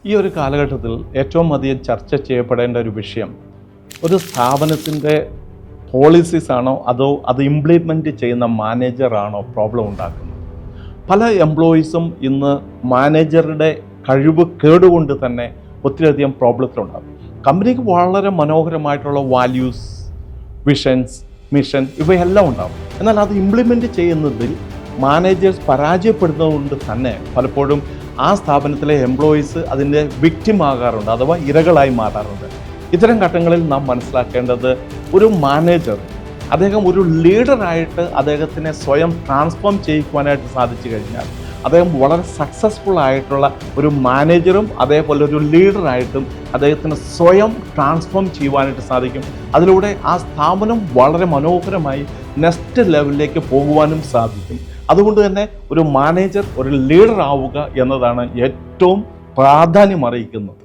ഈ ഒരു കാലഘട്ടത്തിൽ ഏറ്റവും അധികം ചർച്ച ചെയ്യപ്പെടേണ്ട ഒരു വിഷയം ഒരു സ്ഥാപനത്തിൻ്റെ പോളിസീസ് ആണോ അതോ അത് ഇംപ്ലിമെൻറ്റ് ചെയ്യുന്ന മാനേജറാണോ പ്രോബ്ലം ഉണ്ടാക്കുന്നത്. പല എംപ്ലോയീസും ഇന്ന് മാനേജറുടെ കഴിവ് കേടുകൊണ്ട് തന്നെ ഒത്തിരിയധികം പ്രോബ്ലത്തിലുണ്ടാകും. കമ്പനിക്ക് വളരെ മനോഹരമായിട്ടുള്ള വാല്യൂസ്, വിഷൻസ്, മിഷൻ ഇവയെല്ലാം ഉണ്ടാകും. എന്നാൽ അത് ഇംപ്ലിമെൻറ്റ് ചെയ്യുന്നതിൽ മാനേജേഴ്സ് പരാജയപ്പെടുന്നതുകൊണ്ട് തന്നെ പലപ്പോഴും ആ സ്ഥാപനത്തിലെ എംപ്ലോയീസ് അതിൻ്റെ വിക്ടിം ആകാറുണ്ട്, അഥവാ ഇരകളായി മാറാറുണ്ട്. ഇത്തരം ഘട്ടങ്ങളിൽ നാം മനസ്സിലാക്കേണ്ടത് ഒരു മാനേജർ അദ്ദേഹം ഒരു ലീഡറായിട്ട് അദ്ദേഹത്തിനെ സ്വയം ട്രാൻസ്ഫോം ചെയ്യിക്കുവാനായിട്ട് സാധിച്ചു കഴിഞ്ഞാൽ അദ്ദേഹം വളരെ സക്സസ്ഫുൾ ആയിട്ടുള്ള ഒരു മാനേജറും അതേപോലെ ഒരു ലീഡറായിട്ടും അദ്ദേഹത്തിന് സ്വയം ട്രാൻസ്ഫോം ചെയ്യുവാനായിട്ട് സാധിക്കും. അതിലൂടെ ആ സ്ഥാപനം വളരെ മനോഹരമായി നെക്സ്റ്റ് ലെവലിലേക്ക് പോകുവാനും സാധിക്കും. അതുകൊണ്ട് തന്നെ ഒരു മാനേജർ ഒരു ലീഡർ ആവുക എന്നതാണ് ഏറ്റവും പ്രാധാന്യം അറിയിക്കുന്നത്.